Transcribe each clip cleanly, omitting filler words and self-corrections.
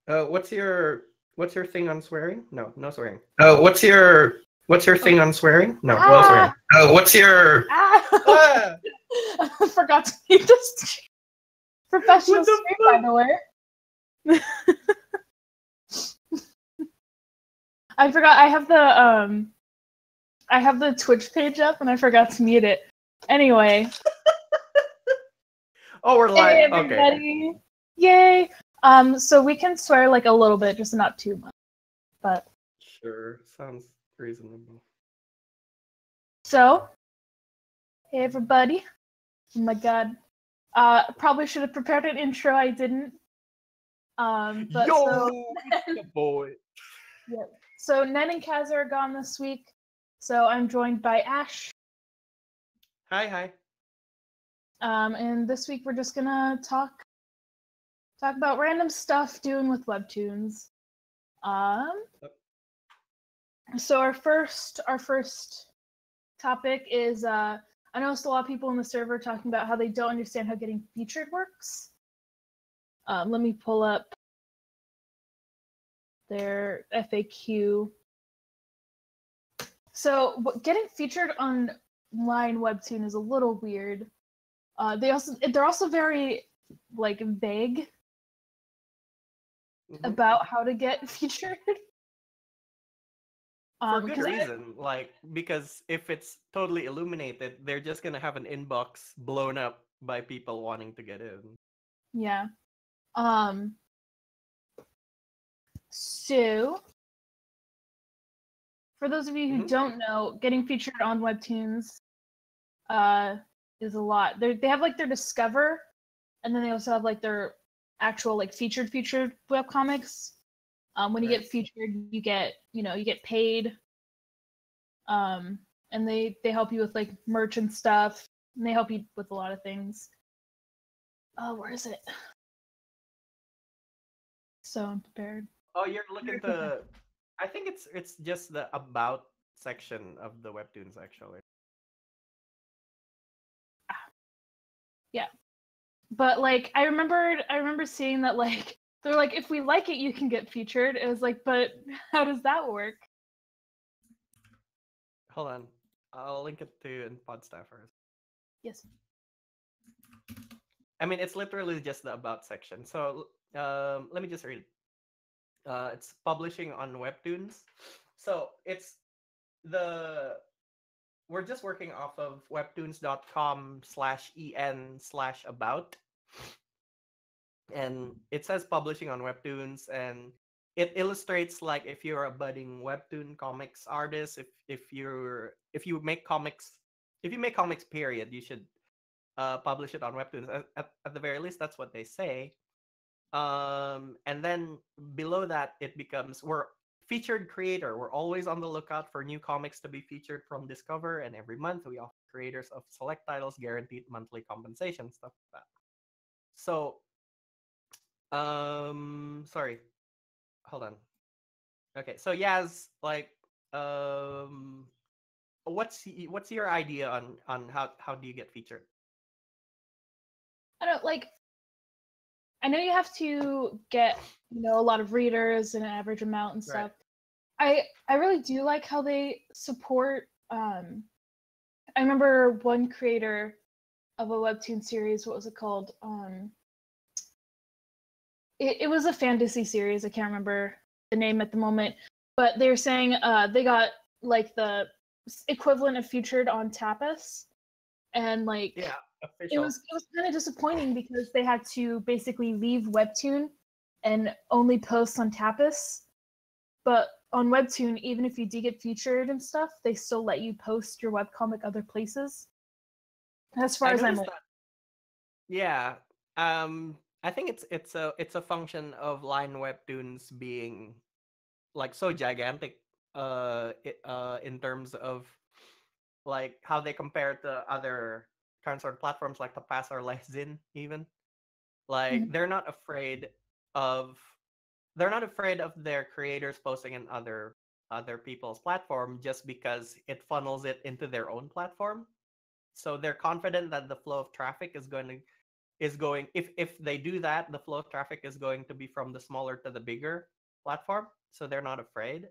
What's your thing on swearing? No, no swearing. What's your thing on swearing? No, no swearing. What's your I forgot to mute this professional stream, by the way. I forgot I have the Twitch page up and I forgot to mute it. Anyway. Oh, we're live. Hey, everybody. Okay. Yay. So we can swear like a little bit, just not too much. But sure, sounds reasonable. So, hey everybody. Oh my god. Probably should have prepared an intro, I didn't. But Yo, so boy. Yeah. So Ned and Kaz are gone this week. So I'm joined by Ash. Hi. And this week we're just gonna talk about random stuff doing with Webtoons. So our first topic is I noticed a lot of people in the server talking about how they don't understand how getting featured works. Let me pull up their FAQ. So getting featured on line Webtoon is a little weird. They're also very like vague about how to get featured. For good reason, because if it's totally illuminated, they're just gonna have an inbox blown up by people wanting to get in. Yeah. So, for those of you who don't know, getting featured on Webtoons is a lot. They have like their Discover, and then they also have like their actual like featured webcomics. When you get featured, you get paid. And they help you with like merch and stuff, and they help you with a lot of things. Oh, where is it? So unprepared. Oh, you're looking to. I think it's just the about section of the Webtoons actually. Yeah, but like I remember seeing that like they're like, if we like it, you can get featured. It was like, but how does that work? Hold on, I'll link it to you in Podstaff first. Yes. I mean, it's literally just the about section. So let me just read. It's publishing on Webtoons. So we're just working off of webtoons.com/en/about. And it says publishing on Webtoons, and it illustrates like if you're a budding Webtoon comics artist, if you make comics, period, you should publish it on Webtoons. At the very least, that's what they say. And then below that, it becomes we're featured creator. We're always on the lookout for new comics to be featured from Discover, and every month we offer creators of select titles guaranteed monthly compensation, stuff like that. So, sorry, hold on. Okay, so Yaz, like, what's your idea on how do you get featured? I don't like. I know you have to get a lot of readers and an average amount and stuff. Right. I really do like how they support. I remember one creator of a Webtoon series. What was it called? It was a fantasy series. I can't remember the name at the moment, but they were saying they got like the equivalent of featured on Tapas, and like it was kind of disappointing because they had to basically leave Webtoon and only post on Tapas. But on Webtoon, even if you do get featured and stuff, they still let you post your webcomic other places. As far as I'm aware. Yeah. I think it's a function of line Webtoons being like so gigantic in terms of like how they compare to other kinds of platforms like Tapas or Lexzin even. Like they're not afraid of their creators posting in other people's platform just because it funnels it into their own platform. So they're confident that the flow of traffic is going to is going, if they do that, the flow of traffic is going to be from the smaller to the bigger platform, so they're not afraid.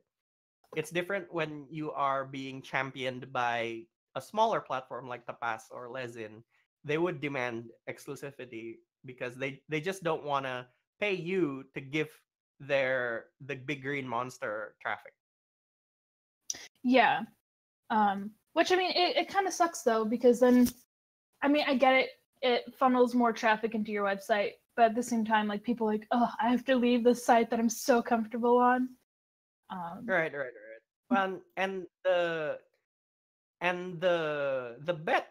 It's different when you are being championed by a smaller platform like Tapas or Lesin. They would demand exclusivity because they just don't want to pay you to give the big green monster traffic. Yeah. Which I mean, it kind of sucks though, because then, I mean, I get it. It funnels more traffic into your website, but at the same time, like people are like, oh, I have to leave the site that I'm so comfortable on. Right. And the bet,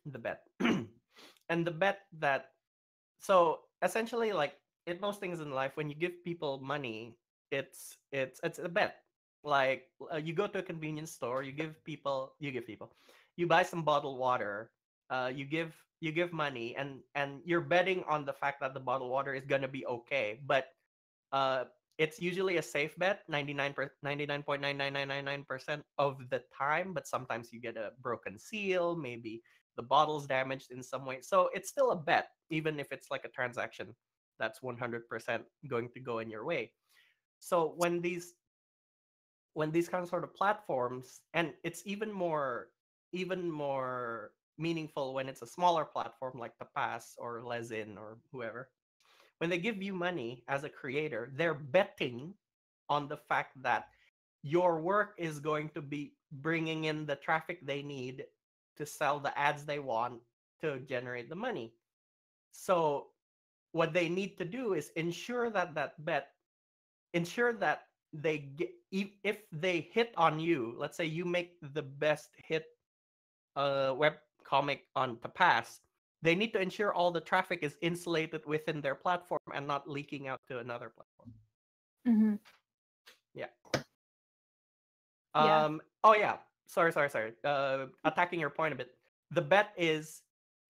the bet, and the bet that, so essentially, like in most things in life, when you give people money, it's a bet. Like you go to a convenience store, you buy some bottled water, you give money, and you're betting on the fact that the bottled water is gonna be okay. But uh, it's usually a safe bet, 99.99999% of the time, but sometimes you get a broken seal, maybe the bottle's damaged in some way. So it's still a bet, even if it's like a transaction that's 100% going to go in your way. So when these kind of sort of platforms, and it's even more meaningful when it's a smaller platform like Tapas or Lesin or whoever, when they give you money as a creator, they're betting on the fact that your work is going to be bringing in the traffic they need to sell the ads they want to generate the money. So what they need to do is ensure that they get, if they hit on you, let's say you make the best hit web comic on Tapas, they need to ensure all the traffic is insulated within their platform and not leaking out to another platform. Mm-hmm. Yeah. Yeah. Oh yeah. Sorry. Attacking your point a bit. The bet is,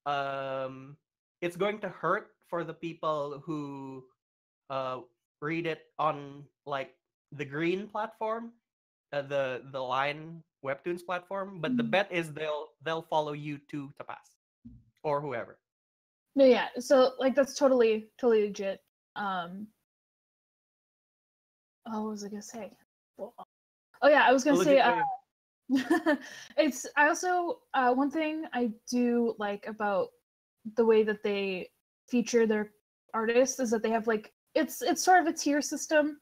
um, it's going to hurt for the people who uh read it on like the green platform, the line webtoons platform. But the Mhm. bet is they'll follow you to Tapas or whoever. No, yeah. So like that's totally legit. Oh, what was I gonna say? Well, oh yeah, I was A gonna say legit way of it's I also one thing I do like about the way that they feature their artists is that they have like it's sort of a tier system.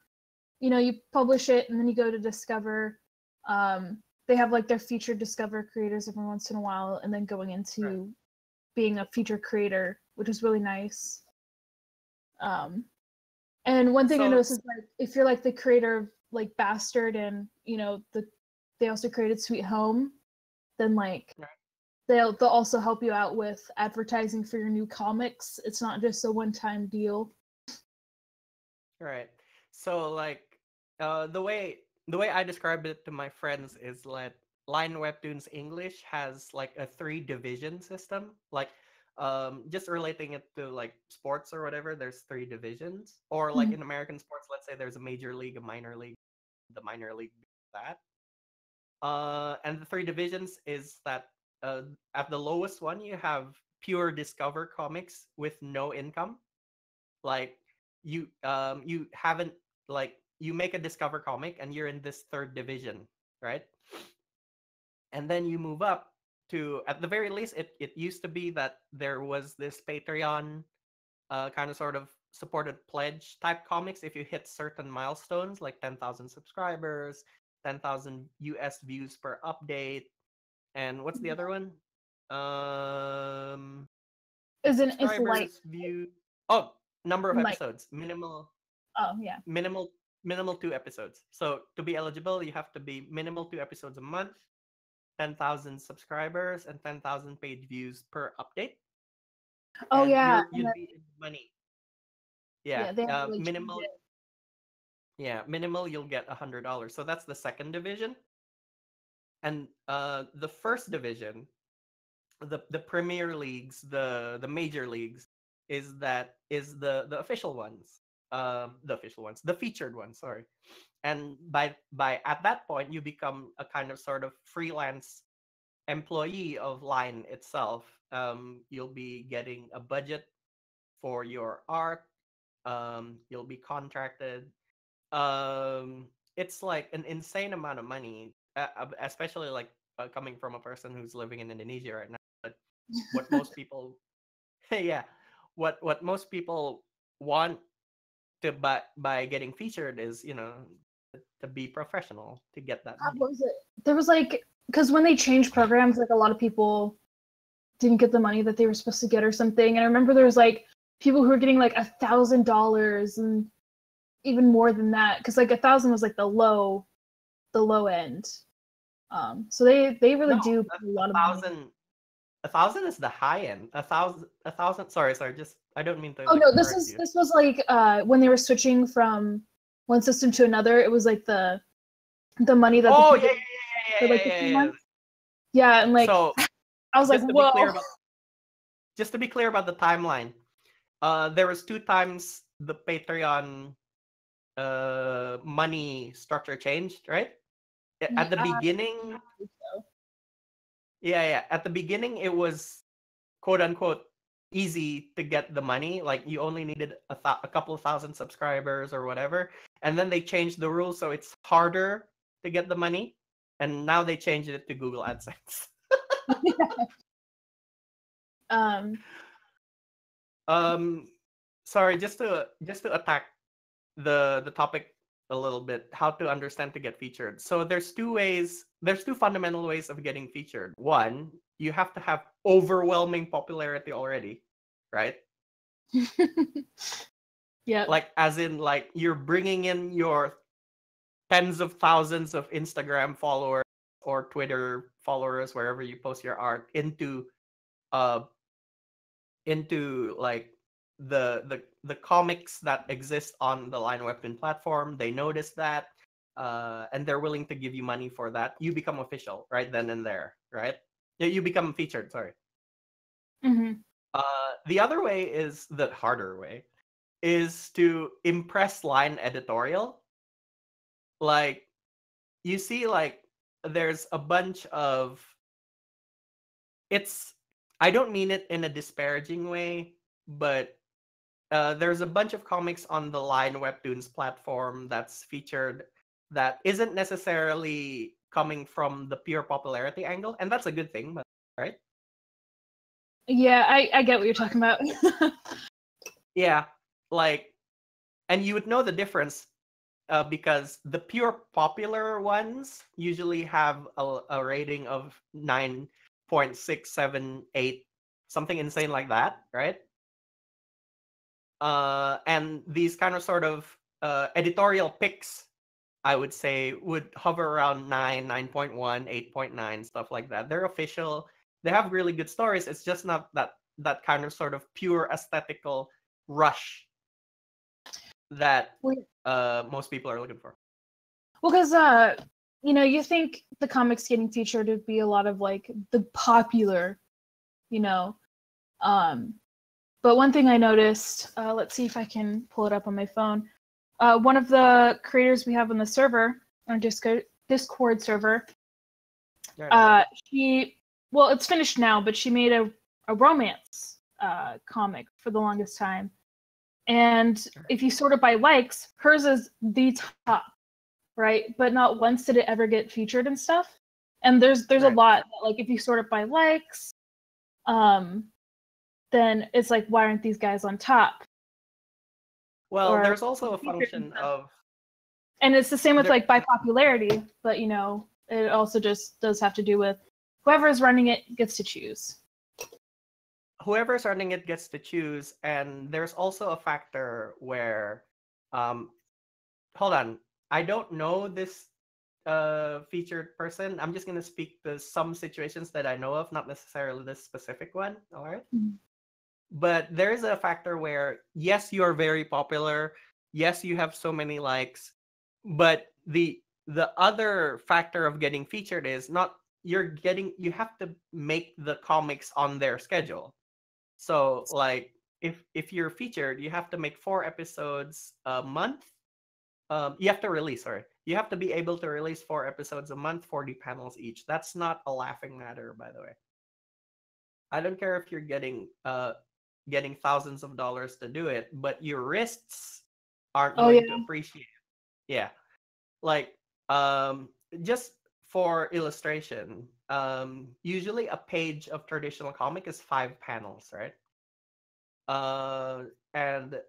You know, you publish it and then you go to discover. They have like their featured discover creators every once in a while, and then going right. into being a featured creator, which is really nice. Um, and one thing I So noticed is like if you're like the creator of like Bastard and they also created Sweet Home, then like right. they'll also help you out with advertising for your new comics. It's not just a one-time deal. Right. So like the way I describe it to my friends is like Line Webtoons English has like a three division system. Like just relating it to like sports or whatever, there's three divisions. Or like Mhm. in American sports, let's say there's a major league, a minor league, the minor league that. And the three divisions is that at the lowest one you have pure Discover comics with no income. Like you haven't, like you make a Discover comic and you're in this third division, right? And then you move up to, at the very least, it used to be that there was this Patreon kind of sort of supported pledge type comics. If you hit certain milestones like 10,000 subscribers, 10,000 US views per update, and what's the other one? um Isn't it's like Subscribers, view, oh, number of like episodes, oh yeah. minimal minimal 2 episodes. So to be eligible, you have to be minimal 2 episodes a month, 10,000 subscribers, and 10,000 page views per update, Oh and yeah. And you'd then, be in money. Yeah, yeah, they have to like change minimal. it. Yeah, minimal. You'll get $100. So that's the second division, and the first division, the Premier Leagues, the major leagues, is the official ones, the official ones, the featured ones. Sorry, and by at that point you become a kind of sort of freelance employee of Line itself. You'll be getting a budget for your art. You'll be contracted. It's like an insane amount of money, especially like coming from a person who's living in Indonesia right now. But what most people, yeah, what most people want to by getting featured is, to be professional, to get that money. What was it? There was like, because when they changed programs, like a lot of people didn't get the money that they were supposed to get or something. And I remember there was like people who were getting like $1,000 and even more than that, because like 1,000 was like the low end. So they really No, do put a lot of money. 1,000 is the high end. A thousand. Sorry. Just I don't mean to Oh like no, correct you. this was like when they were switching from one system to another. It was like the money that Oh the yeah, people yeah, for yeah, like yeah, the yeah, 2 yeah, yeah. months. Yeah, and like So I was like, just to be whoa. clear about just to be clear about the timeline, there was two times the Patreon money structure changed, right? At the beginning, So. yeah. At the beginning, it was quote unquote easy to get the money. Like you only needed a couple of thousand subscribers or whatever. And then they changed the rules, so it's harder to get the money. And now they changed it to Google AdSense. um, um, sorry, just to attack the topic a little bit, how to understand to get featured. So there's two fundamental ways of getting featured. One, you have to have overwhelming popularity already, right? yeah. Like as in like you're bringing in your tens of thousands of Instagram followers or Twitter followers wherever you post your art uh like the comics that exist on the Line Webtoon platform. They notice that, and they're willing to give you money for that. You become official right then and there, right? Yeah, you become featured. Sorry. Mm-hmm. The other way is the harder way, is to impress Line editorial. Like you see, like there's a bunch of it's. I don't mean it in a disparaging way, but there's a bunch of comics on the Line Webtoons platform that's featured that isn't necessarily coming from the pure popularity angle, and that's a good thing, but right? Yeah, I get what you're talking about. Yeah, like, and you would know the difference because the pure popular ones usually have a rating of 9.678, something insane like that, right? And these kind of sort of editorial picks, I would say, would hover around 9, 9.1, 8.9, stuff like that. They're official. They have really good stories. It's just not that kind of sort of pure aesthetical rush that most people are looking for. Well, because you think the comics getting featured would be a lot of like the popular, you know, but one thing I noticed, let's see if I can pull it up on my phone. One of the creators we have on the server, on Discord server, it's finished now, but she made a romance comic for the longest time. And if you sort it by likes, hers is the top, right? But not once did it ever get featured and stuff. And there's a lot that, like, if you sort it by likes, then it's like, why aren't these guys on top? Well, there's also a function of, and it's the same with like by popularity, but it also just does have to do with whoever's running it gets to choose. Whoever's running it gets to choose, and there's also a factor where, hold on, I don't know this featured person. I'm just gonna speak to some situations that I know of, not necessarily this specific one. All right. Mm-hmm. But there is a factor where, yes, you are very popular. Yes, you have so many likes, but the other factor of getting featured is not you have to make the comics on their schedule. So like if you're featured, you have to make 4 episodes a month. You have to release, sorry. You have to be able to release 4 episodes a month, 40 panels each. That's not a laughing matter, by the way. I don't care if you're getting getting thousands of dollars to do it, but your wrists aren't Oh yeah. going to appreciate it. Yeah. Like, just for illustration, usually a page of traditional comic is 5 panels, right? And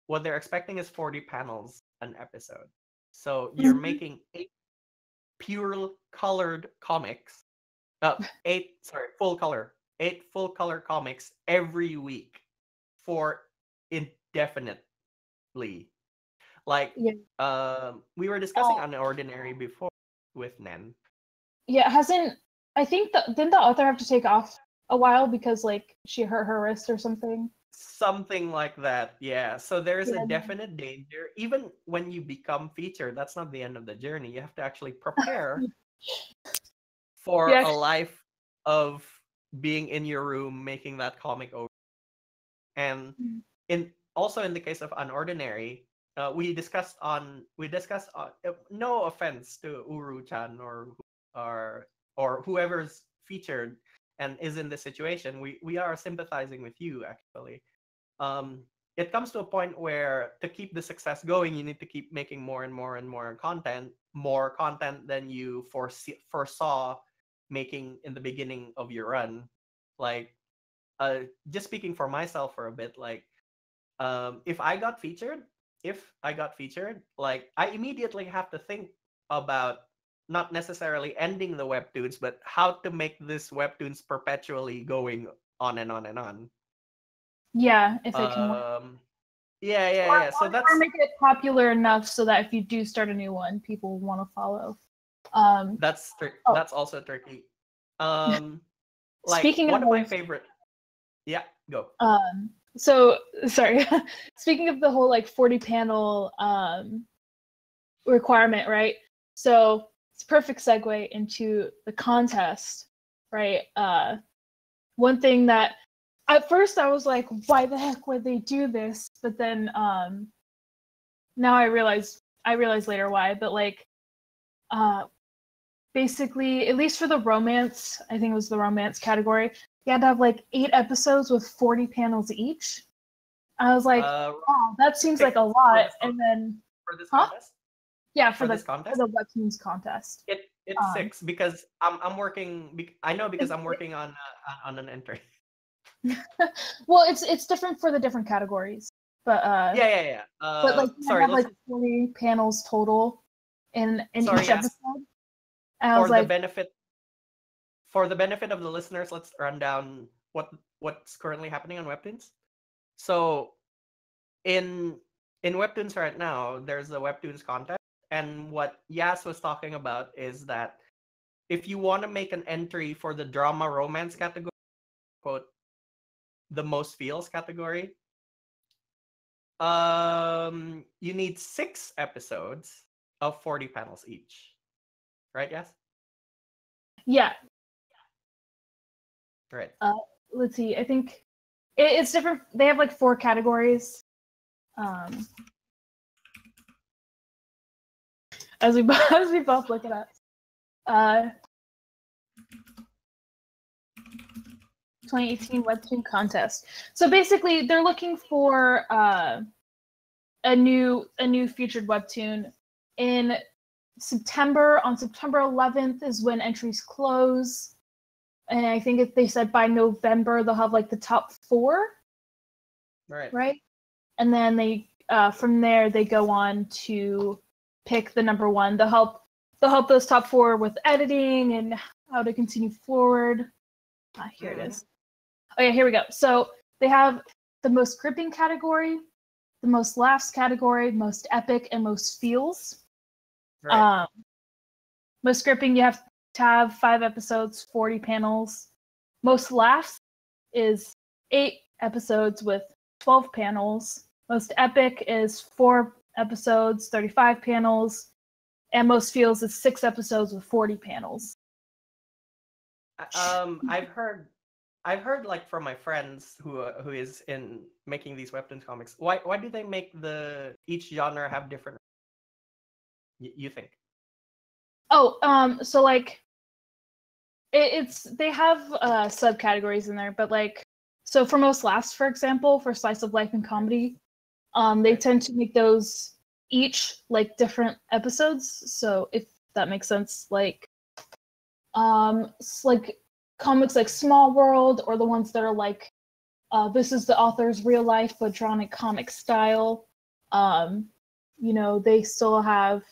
what they're expecting is 40 panels an episode. So you're Mhm. making 8 pure colored comics. 8 full color comics every week for indefinitely. Like, Yeah. we were discussing Unordinary before with Nen. Yeah, it hasn't. I think didn't the author have to take off a while because like she hurt her wrist or something? Something like that, yeah. So there's a Yeah. definite danger. Even when you become featured, that's not the end of the journey. You have to actually prepare for Yeah. a life of being in your room making that comic over. And in the case of Unordinary, we discussed on no offense to Uru-chan or whoever's featured and is in this situation. We are sympathizing with you, actually. It comes to a point where to keep the success going, you need to keep making more and more and more content than you foresaw making in the beginning of your run. Like, just speaking for myself for a bit, like, if I got featured, like, I immediately have to think about not necessarily ending the webtoons, but how to make this webtoons perpetually going on and on and on. Yeah, if it can work. Yeah, yeah, Or, yeah. So or make it popular enough so that if you do start a new one, people want to follow. Um, oh, that's also tricky. Um, like, speaking one of my of, favorite. Yeah, go. so sorry. Speaking of the whole like 40 panel requirement, right? So it's a perfect segue into the contest, right? One thing that at first I was like, why the heck would they do this? But then now I realize later why. But like basically, at least for the romance, I think it was the romance category, you had to have like 8 episodes with 40 panels each. I was like, wow, that seems like a lot. And then for this huh? contest. Yeah, For for this contest, the Webtoons contest. it's 6 because I'm working. I know because I'm working on an entry. Well, it's different for the different categories, but Yeah. but like you Sorry, have let's. like 40 panels total in Sorry, each yes. episode. And I was For the like, benefit of the listeners, let's run down what's currently happening on Webtoons. So in Webtoons right now, there's the Webtoons contest, and what Yas was talking about is that if you want to make an entry for the drama romance category, quote, the most feels category, you need 6 episodes of 40 panels each, right? Yes. yeah. Right. Let's see. I think it's different. They have like 4 categories. As we as we both look it up. 2018 Webtoon contest. So basically, they're looking for a new featured Webtoon in September. On September 11th is when entries close, and I think if they said by November they'll have like the top 4. Right. And then they from there they go on to pick the number 1. They'll help those top 4 with editing and how to continue forward. Here it is. Oh yeah, here we go. So they have the most gripping category, the most laughs category, most epic, and most feels. Right. Most gripping, you have to have 5 episodes, 40 panels. Most laughs is 8 episodes with 12 panels. Most epic is 4 episodes, 35 panels. And most feels is 6 episodes with 40 panels. I've heard like from my friends who is in making these Webtoons comics. Why do they make each genre have different? You think? Oh, so like it's they have subcategories in there, but like So for Most Last, for example, for slice of life and comedy, they tend to make those each like different episodes. So if that makes sense, like like comics like Small World, or the ones that are like this is the author's real life but drawn in comic style. They still have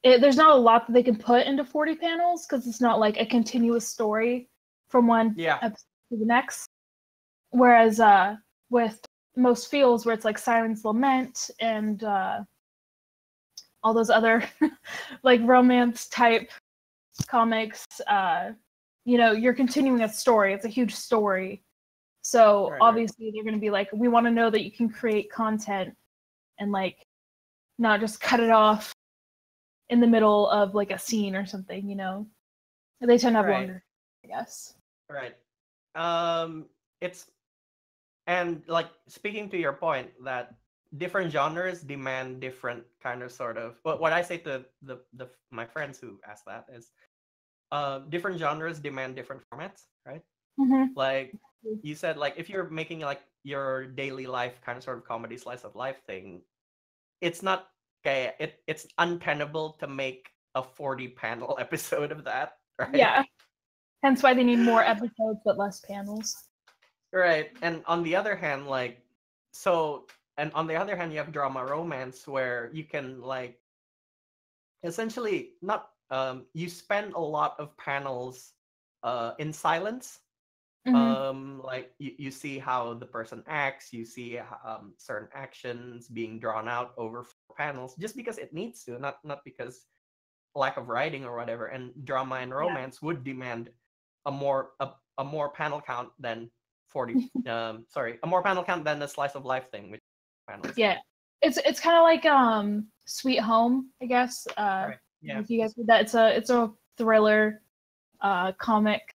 there's not a lot that they can put into 40 panels because it's not like a continuous story from one episode to the next. Whereas with most feels, where it's like Siren's Lament and all those other like romance type comics, you're continuing a story. It's a huge story. So obviously they're going to be like, we want to know that you can create content and like not just cut it off in the middle of like a scene or something, They tend to have longer, I guess. Right. It's and like speaking to your point that different genres demand different kind of sort of what I say to the my friends who ask that is different genres demand different formats, right? Mm-hmm. Like you said, like if you're making like your daily life kind of sort of comedy slice of life thing, it's not okay. It's untenable to make a 40 panel episode of that, right? Yeah. Hence why they need more episodes but less panels. Right. And on the other hand, you have drama romance where you can like essentially not you spend a lot of panels in silence. Like you see how the person acts, you see certain actions being drawn out over 4 panels just because it needs to, not because lack of writing or whatever. And drama and romance would demand a more panel count than 40 a more panel count than the slice of life thing, which panels. Yeah. It's kind of like Sweet Home, I guess. Right. Yeah. If you guys read that, it's a thriller comic.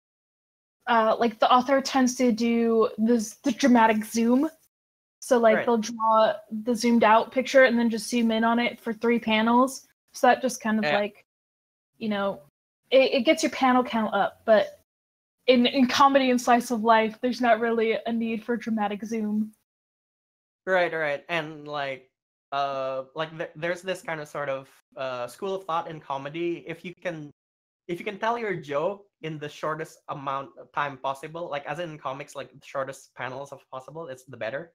Like the author tends to do the dramatic zoom. So like they'll draw the zoomed out picture and then just zoom in on it for 3 panels. So that just kind of like, it gets your panel count up. But in comedy and slice of life, there's not really a need for dramatic zoom. Right. And like there's this kind of sort of school of thought in comedy. If you can tell your joke in the shortest amount of time possible, like as in comics, like the shortest panels of possible, it's the better,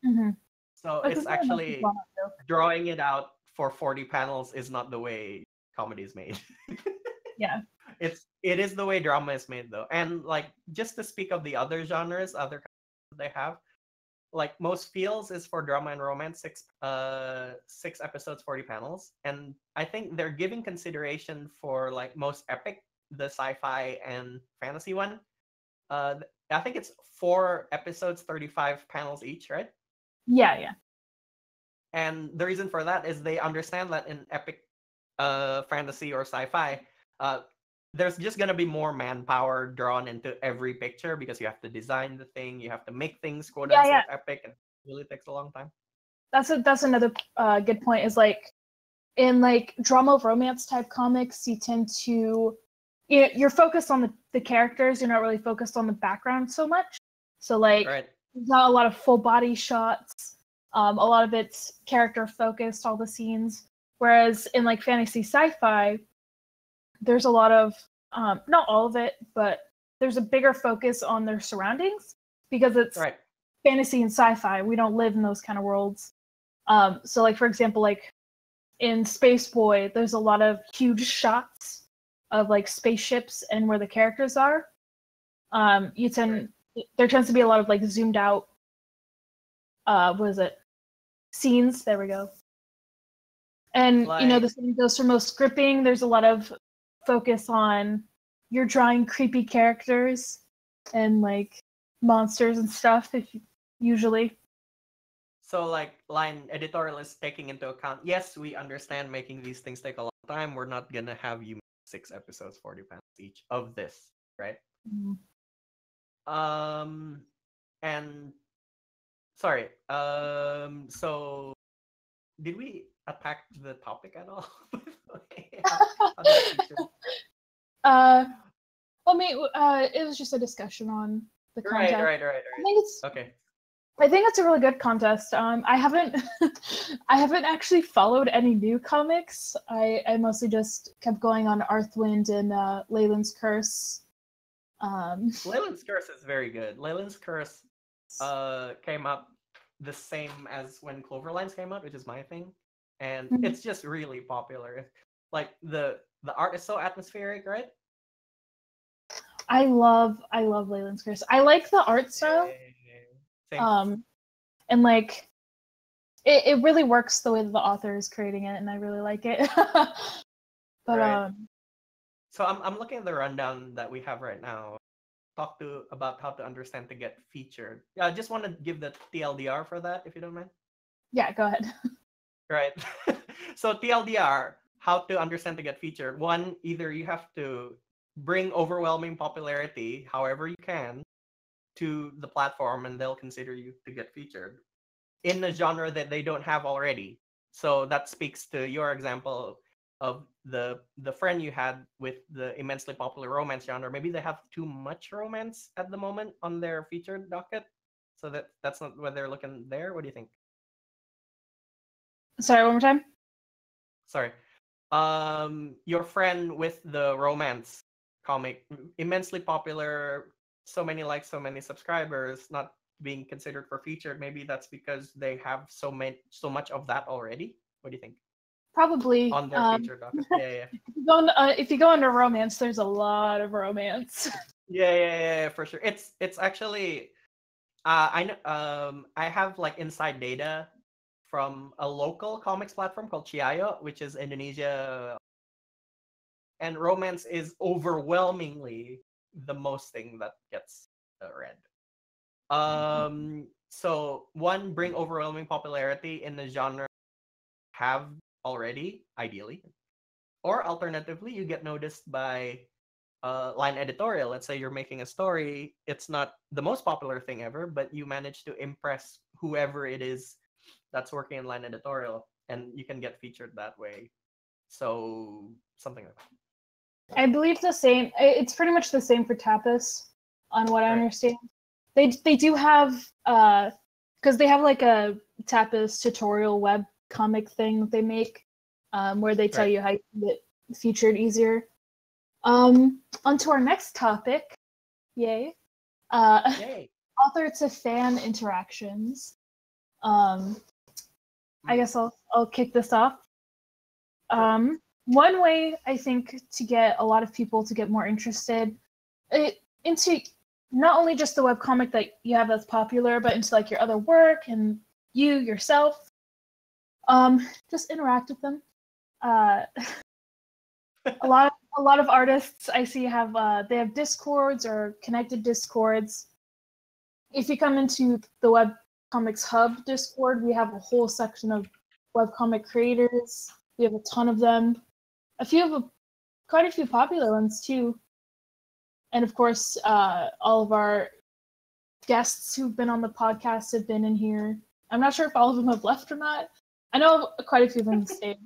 Mm-hmm. So it's actually drawing it out for 40 panels is not the way comedy is made. Yeah. It is the way drama is made though. And like just to speak of the other genres, other kinds they have, like most feels is for drama and romance, 6 episodes, 40 panels. And I think they're giving consideration for like most epic, the sci-fi and fantasy one. I think it's 4 episodes, 35 panels each, right? Yeah. And the reason for that is they understand that in epic fantasy or sci-fi, there's just gonna be more manpower drawn into every picture because you have to design the thing, you have to make things quote unquote epic, and it really takes a long time. That's another good point. Is like in like drama romance type comics, you tend to you're focused on the characters. You're not really focused on the background so much. So like there's not a lot of full body shots. A lot of it's character focused, all the scenes. Whereas in like fantasy sci-fi, there's a lot of not all of it, but there's a bigger focus on their surroundings because it's fantasy and sci-fi. We don't live in those kind of worlds. So like for example, like in Space Boy, there's a lot of huge shots of like spaceships and where the characters are. There tends to be a lot of like zoomed out scenes. There we go. And the same goes for most scripting. There's a lot of focus on you're drawing creepy characters and like monsters and stuff usually. So like line editorial is taking into account, yes, we understand making these things take a long time. We're not gonna have you make 6 episodes, 40 panels each of this, right? Mm-hmm. And sorry, so did we attack the topic at all? It was just a discussion on the Right, contest. right, right, I right. think it's Okay. I think it's a really good contest. I haven't I haven't actually followed any new comics. I mostly just kept going on Arthwind and Leyland's Curse. Leyland's Curse is very good. Leyland's Curse came out the same as when Cloverlines came out, which is my thing. And it's just really popular. Like the art is so atmospheric, right? I love Leyland's Curse. I like the art style. Same. And like it really works the way that the author is creating it, and I really like it. But Right. So I'm looking at the rundown that we have right now. Talk to about how to understand to get featured. Yeah, I just want to give the TLDR for that, if you don't mind. yeah, go ahead. Right. So TLDR, how to understand to get featured. One, either you have to bring overwhelming popularity, however you can, to the platform, and they'll consider you to get featured in a genre that they don't have already. So that speaks to your example of the friend you had with the immensely popular romance genre. Maybe they have too much romance at the moment on their featured docket, so that's not what they're looking there. What do you think? Sorry, one more time. Sorry. Your friend with the romance comic, immensely popular, so many likes, so many subscribers, not being considered for featured. Maybe that's because they have so much of that already. What do you think? Probably. On their featured docket. Yeah, If you go into romance, there's a lot of romance. yeah, for sure. It's actually I know I have like inside data from a local comics platform called Chiayo, which is Indonesia, and romance is overwhelmingly the most thing that gets read. So one, bring overwhelming popularity in the genre have already, ideally, or alternatively, you get noticed by line editorial. Let's say you're making a story, it's not the most popular thing ever, but you manage to impress whoever it is that's working in line editorial, and you can get featured that way. So something like that. I believe the same. It's pretty much the same for Tapas, on what I Right. understand. They do have because they have like a Tapas tutorial web comic thing that they make, where they tell Right. you how you can get featured easier. On to our next topic. Yay. Yay. Author to fan interactions. I guess I'll kick this off. Sure. One way I think to get a lot of people to get more interested into not only just the webcomic that you have that's popular, but into like your other work and you yourself, just interact with them. A lot of artists I see have they have discords or connected discords. If you come into the Webcomics Hub Discord, we have a whole section of webcomic creators. We have a ton of them. Quite a few popular ones too. And of course, all of our guests who've been on the podcast have been in here. I'm not sure if all of them have left or not. I know quite a few of them have stayed.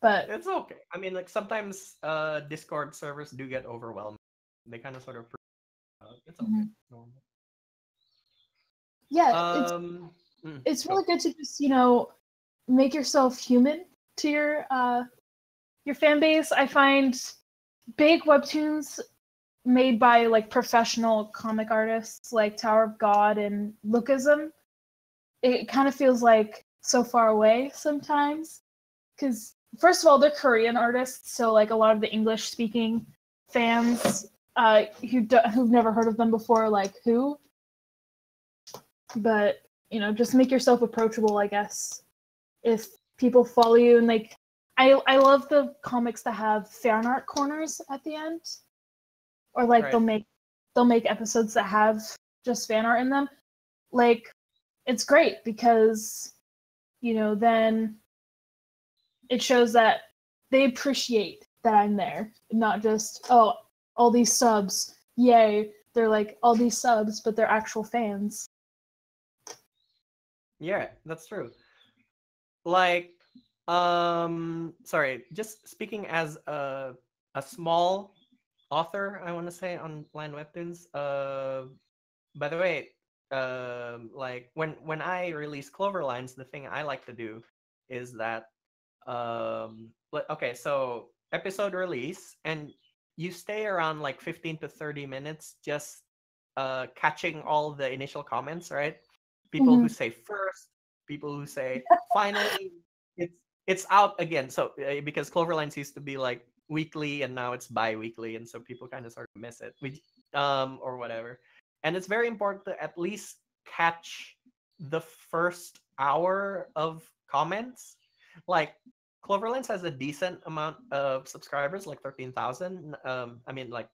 But it's okay. I mean, like sometimes Discord servers do get overwhelmed. They kind of sort of it's okay. Normal. Yeah, it's really good to just make yourself human to your fan base. I find big webtoons made by like professional comic artists like Tower of God and Lookism, it kind of feels like so far away sometimes, because first of all, they're Korean artists, so like a lot of the English speaking fans who've never heard of them before, like who. But just make yourself approachable, I guess. If people follow you, and like I love the comics that have fan art corners at the end, or like Right. they'll make episodes that have just fan art in them. Like, it's great because then it shows that they appreciate that I'm there, not just all these subs, yay. They're like all these subs, but they're actual fans. Yeah, that's true. Like, sorry, just speaking as a small author, I want to say, on line webtoons. By the way, like when I release Clover Lines, the thing I like to do is that okay, so episode release, and you stay around like 15 to 30 minutes just catching all the initial comments, right? People Hmm. who say first, people who say finally, it's out again. So because Cloverlines used to be like weekly and now it's bi-weekly, and so people kind of sort of miss it. We or whatever. And it's very important to at least catch the first hour of comments. Like Cloverlines has a decent amount of subscribers, like 13,000. I mean, like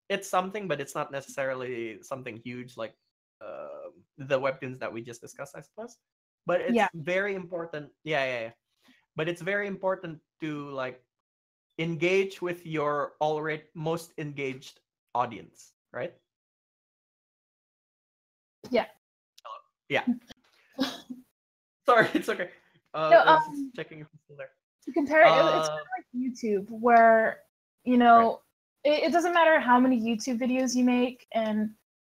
it's something, but it's not necessarily something huge like the webtoons that we just discussed, I suppose. But it's Yeah. very important. Yeah, yeah, yeah. But it's very important to like engage with your already most engaged audience, right? Yeah. Yeah. Sorry, it's okay. No, I was just checking if it's still there. to compare it, it's kind Uh, of like YouTube, where you right. know it doesn't matter how many YouTube videos you make and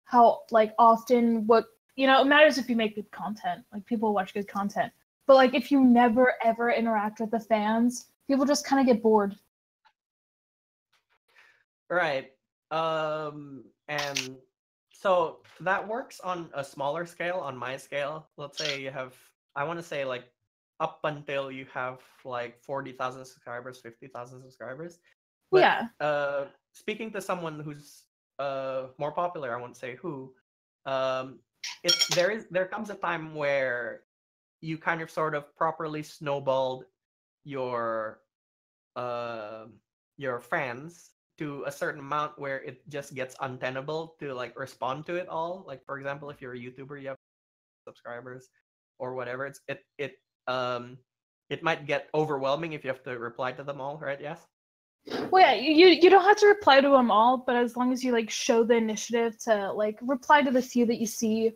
how like often what it matters if you make good content. Like people watch good content, but like if you never ever interact with the fans, people just kind of get bored. Right. And so that works on a smaller scale, on my scale. Let's say you have, I want to say like up until you have like 40,000 subscribers, 50,000 subscribers. But Yeah, speaking to someone who's more popular, I won't say who, um, there comes a time where you kind of sort of properly snowballed your uh, your fans to a certain amount where it just gets untenable to like respond to it all. Like for example, if you're a YouTuber, you have subscribers or whatever. Um it might get overwhelming if you have to reply to them all, right? Yes. well, yeah, you don't have to reply to them all, but as long as you like show the initiative to like reply to the few that you see,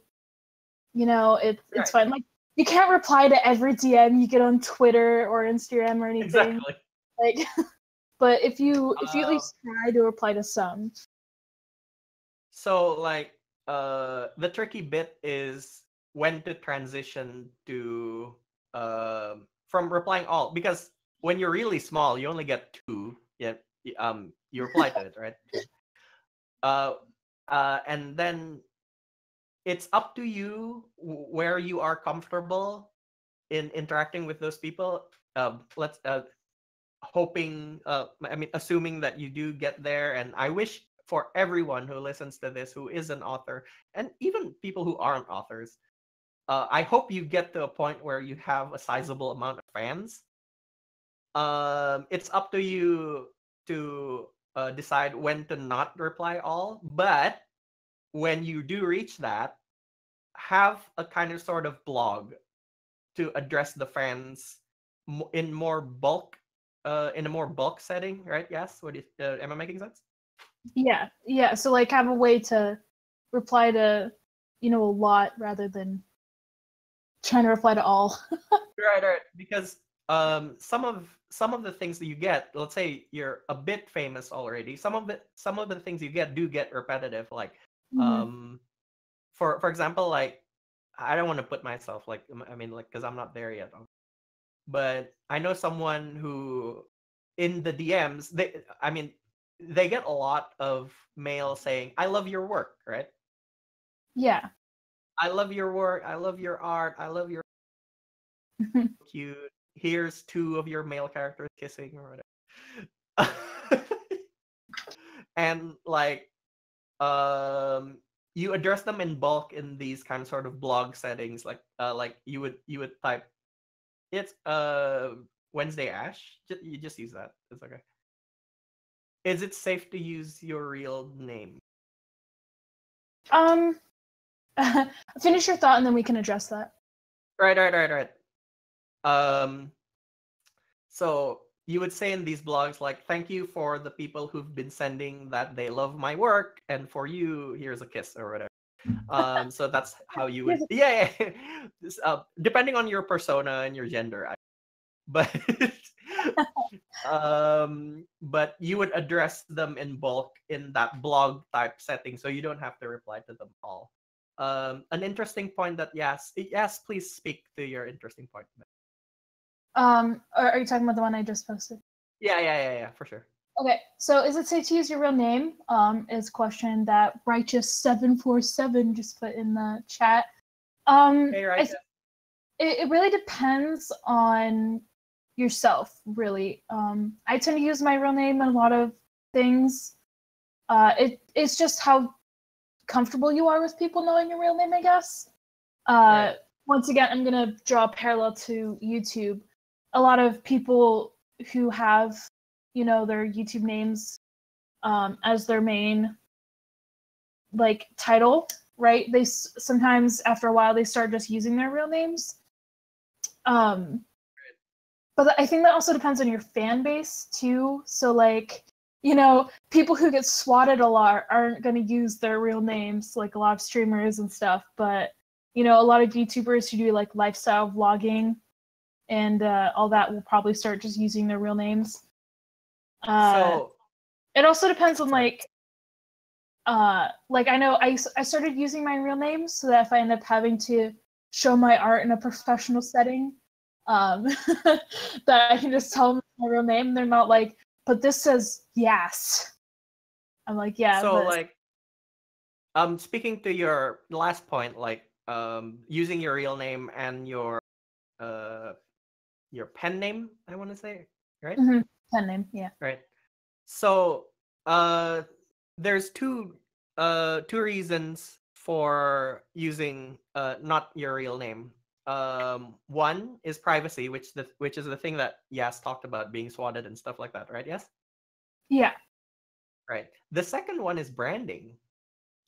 it's Right. fine. Like you can't reply to every DM you get on Twitter or Instagram or anything. Exactly. Like, but if you at Uh, least try to reply to some. so like the tricky bit is when to transition to from replying all, because when you're really small, you only get two. Yeah, you reply to it, right? Two. Uh, and then it's up to you where you are comfortable in interacting with those people. Let's hoping, I mean, assuming that you do get there. And I wish for everyone who listens to this who is an author, and even people who aren't authors, I hope you get to a point where you have a sizable amount of fans. It's up to you to decide when to not reply all, but when you do reach that, have a kind of sort of blog to address the fans in more bulk, in a more bulk setting, right? Yes. Am I making sense? Yeah. So like have a way to reply to, a lot rather than trying to reply to all. Right, right. Because some of the things that you get, let's say you're a bit famous already, some of the things you get do get repetitive. Like, Mhm. um, for example, like I don't want to put myself like, I mean, like, because I'm not there yet. But I know someone who, in the DMs, I mean, they get a lot of mail saying, "I love your work," right? Yeah. "I love your work. I love your art. I love your cute. Here's two of your male characters kissing or whatever." And like, um, you address them in bulk in these kind of sort of blog settings, like you would type, "It's Wednesday Ash." You just use that. It's okay. Is it safe to use your real name? um Finish your thought and then we can address that. Right, right, right, right. Um, so you would say in these blogs like, "Thank you for the people who've been sending that they love my work, and for you, here's a kiss," or whatever. So that's how you would, yeah, yeah. Depending on your persona and your gender. but but you would address them in bulk in that blog type setting, so you don't have to reply to them all. An interesting point that yes, please speak to your interesting point. Are you talking about the one I just posted? Yeah, for sure. Okay, so is it safe to use your real name? Is a question that Righteous747 just put in the chat. Hey, Righteous. It really depends on yourself, really. I tend to use my real name in a lot of things. It's just how comfortable you are with people knowing your real name, I guess. Right. Once again, I'm gonna draw a parallel to YouTube. A lot of people who have, their YouTube names as their main title, right? They sometimes after a while they start just using their real names. But I think that also depends on your fan base too. So people who get swatted a lot aren't going to use their real names, like a lot of streamers and stuff. But a lot of YouTubers who do lifestyle vlogging and all that will probably start just using their real names. So it also depends on I know I started using my real name so that if I end up having to show my art in a professional setting, that I can just tell them my real name. They're not like, but this says Yas. I'm like, yeah. So speaking to your last point, using your real name and your pen name, I want to say, right? Mm-hmm. Pen name, yeah. Right. So there's two reasons for using not your real name. One is privacy, which is the thing that Yas talked about, being swatted and stuff like that, right? Yes. Yeah. Right. The second one is branding.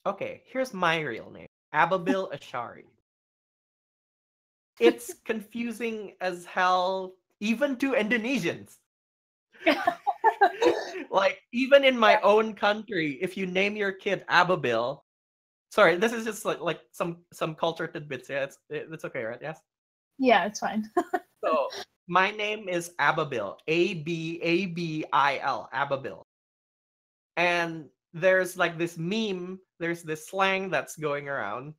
Okay, here's my real name, Ababil Ashari. It's confusing as hell, even to Indonesians. Even in my own country, if you name your kid Ababil, sorry, this is just like some culture tidbits. Yeah, it's okay, right? Yes. Yeah, it's fine. So my name is Ababil, Ababil, Ababil, and there's this meme. There's this slang that's going around.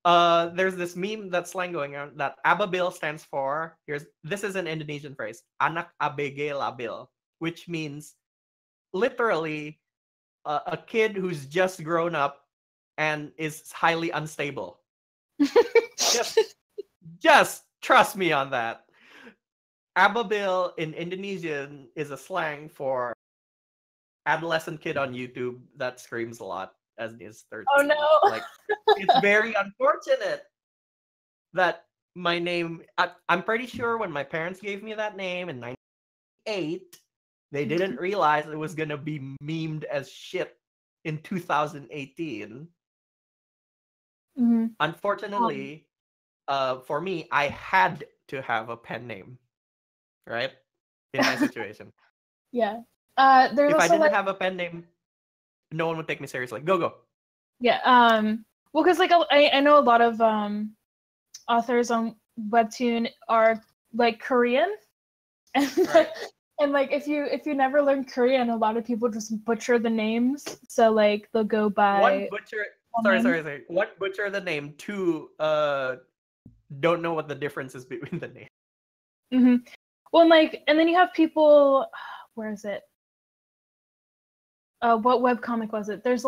There's this meme that's slang going around that Ababil stands for. This is an Indonesian phrase, anak ABG labil, which means literally a kid who's just grown up and is highly unstable. just trust me on that. Ababil in Indonesian is a slang for adolescent kid on YouTube that screams a lot as is 13. Oh no! It's very unfortunate that my name. I'm pretty sure when my parents gave me that name in '98, they didn't realize it was gonna be memed as shit in 2018. Mm-hmm. Unfortunately, for me, I had to have a pen name, right? In my situation. Yeah. If I didn't have a pen name, no one would take me seriously. Go. Yeah. Well, because I know a lot of authors on Webtoon are Korean, and right. and if you never learn Korean, a lot of people just butcher the names. So they'll go by one butcher. Sorry. One butcher the name. Two don't know what the difference is between the names. Mm-hmm. Well, and then you have people. Where is it? What webcomic was it? There's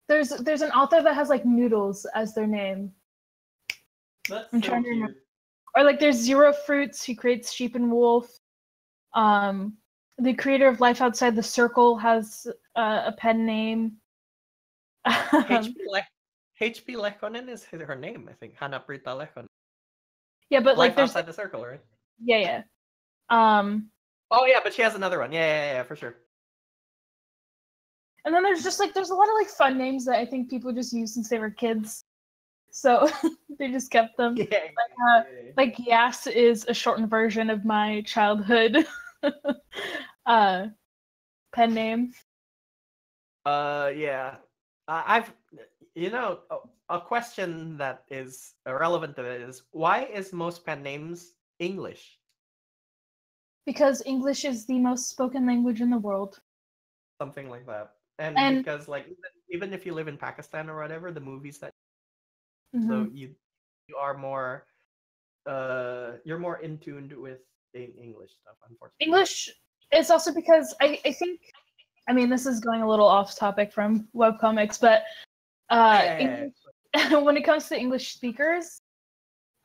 there's an author that has Noodles as their name. I'm trying to remember. Or there's Zero Fruits, who creates Sheep and Wolf. The creator of Life Outside the Circle has a pen name. HP Lekonen is her name, I think. Hana Prita Lekonen. Yeah, but Life Outside the Circle, right? Yeah. Oh yeah, but she has another one. Yeah, for sure. And then there's just there's a lot of fun names that I think people just use since they were kids, so they just kept them. Yeah. Yas is a shortened version of my childhood pen name. Yeah. I've a question that is relevant to it is, why is most pen names English? Because English is the most spoken language in the world. Something like that. And And because like even if you live in Pakistan or whatever, the movies that so mhm. you are more you're more in tuned with English stuff, unfortunately. English is also because I think, I mean, this is going a little off topic from webcomics, but Yeah. English, when it comes to English speakers,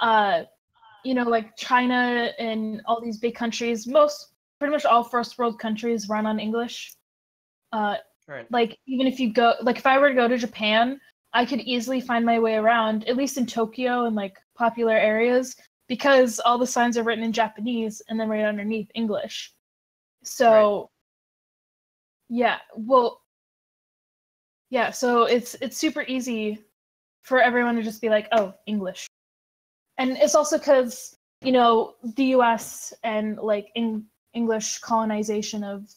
like China and all these big countries, pretty much all first world countries run on English. Right. Like even if you go, like if I were to go to Japan, I could easily find my way around, at least in Tokyo and like popular areas, because all the signs are written in Japanese and then right underneath English. So yeah, well, yeah, so it's super easy for everyone to just be like, oh, English. And it's also because, the US and like English colonization of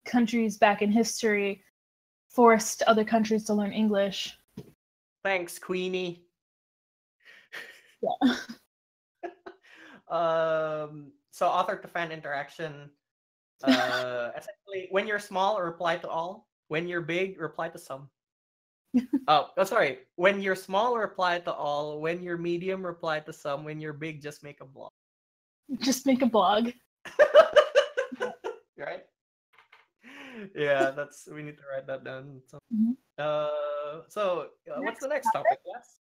countries back in history forced other countries to learn English. Thanks, Queenie. Yeah. So author to fan interaction. Essentially, when you're small, reply to all. When you're big, reply to some. Sorry. When you're small, reply to all. When you're medium, reply to some. When you're big, just make a blog. Just make a blog. Right? Yeah, we need to write that down. So, Mhm. what's Next the next topic? Yes.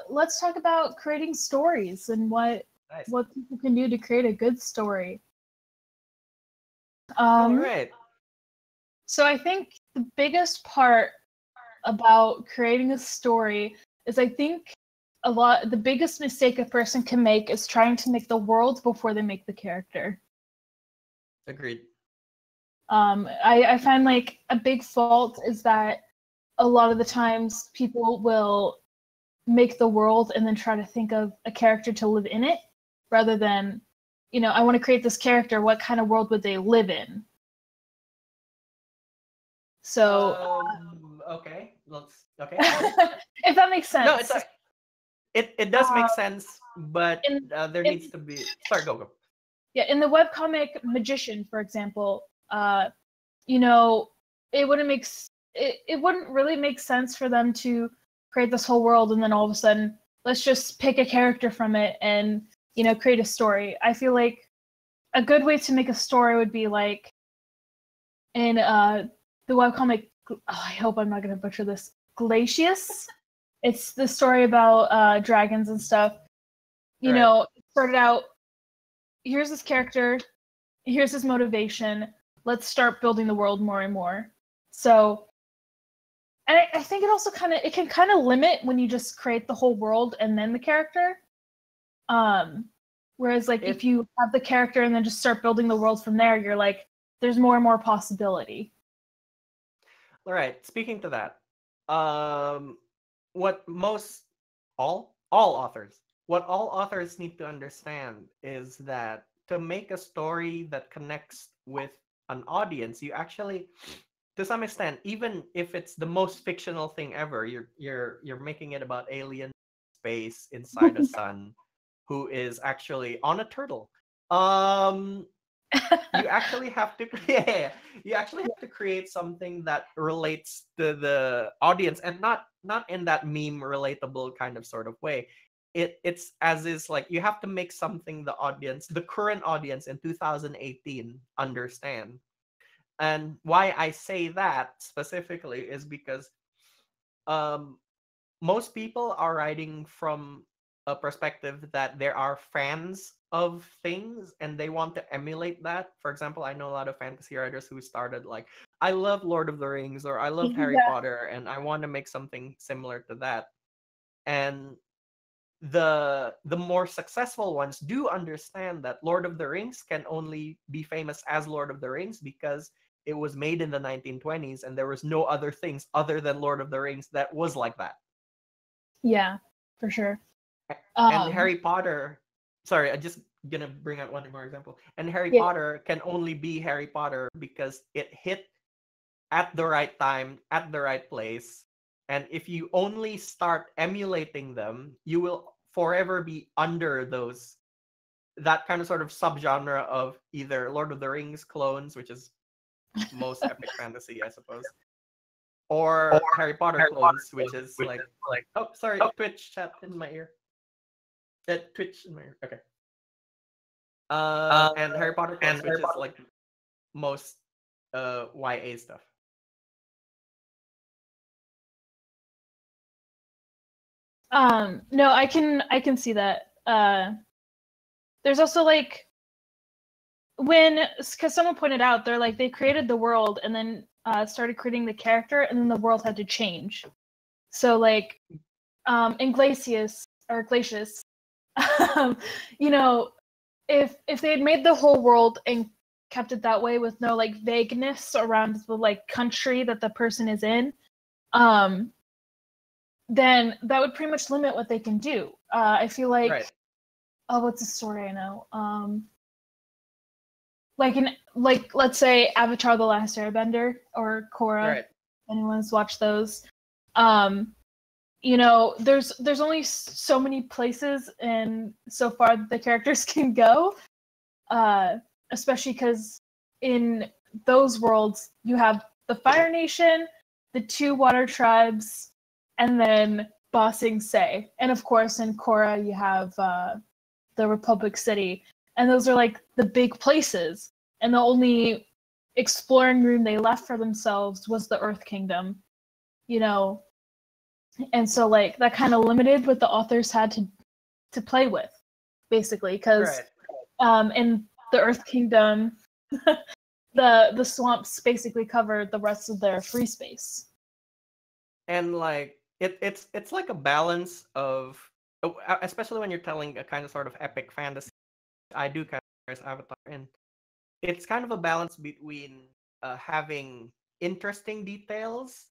let's talk about creating stories and what Nice. people can do to create a good story. All right. So I think the biggest part about creating a story is, I think the biggest mistake a person can make is trying to make the world before they make the character. Agreed. I find like a big fault is that a lot of the times people will make the world and then try to think of a character to live in it, rather than, I want to create this character, what kind of world would they live in? So Okay. Okay. if that makes No, sense. it does make sense, but in, there in needs to be. Sorry, go. Yeah, in the webcomic Magician, for example, it wouldn't really make sense for them to create this whole world and then all of a sudden let's just pick a character from it and create a story. I feel like a good way to make a story would be like in the webcomic. I hope I'm not going to butcher this. Glacius. It's the story about dragons and stuff. It started out. Here's this character. Here's his motivation. Let's start building the world more and more. So, and I think it also can kind of limit when you just create the whole world and then the character. Whereas like if you have the character and then just start building the world from there, you're like, there's more and more possibility. All right. Speaking to that, what all authors need to understand is that to make a story that connects with an audience, you actually, to some extent, even if it's the most fictional thing ever, you're making it about alien space inside a sun who is actually on a turtle. You actually have to you actually have to create something that relates to the audience, and not in that meme relatable kind of sort of way. It's as is, like, you have to make something the current audience in 2018 understand. And why I say that specifically is because um most people are writing from a perspective that there are fans of things and they want to emulate that. For example, I know a lot of fantasy writers who started like, I love Lord of the Rings or I love Harry Yeah. Potter and I want to make something similar to that. And the more successful ones do understand that Lord of the Rings can only be famous as Lord of the Rings because it was made in the 1920s and there was no other things other than Lord of the Rings that was like that. Yeah, for sure. And Harry Potter, sorry, I'm just gonna bring out one more example. And Harry Potter can only be Harry Potter because it hit at the right time, at the right place, And if you only start emulating them, you will forever be under that kind of sort of subgenre of either Lord of the Rings clones, which is most epic fantasy, I suppose, or Harry Potter clones, which is like, oh, sorry, Twitch chat in my ear. Twitch in my ear. Okay. And Harry Potter clones, which is like most YA stuff. No, I can see that. There's also like because someone pointed out they're like they created the world and then started creating the character and then the world had to change. So like in Glacius, you know, if they had made the whole world and kept it that way with no like vagueness around the like country that the person is in, then that would pretty much limit what they can do. I feel like, right. Oh, what's a story I know? Like let's say Avatar: The Last Airbender or Korra. Right. Anyone's watched those? You know, there's only so many places and so far that the characters can go. Especially because in those worlds you have the Fire Nation, the 2 water tribes, and then Ba Sing Se. And of course in Korra you have the Republic City. And those are like the big places. And the only exploring room they left for themselves was the Earth Kingdom. You know. And so like that kind of limited what the authors had to play with, basically, because in the Earth Kingdom, the swamps basically covered the rest of their free space. And like it's like a balance of, especially when you're telling a kind of sort of epic fantasy. I do kind of Avatar, and it's kind of a balance between having interesting details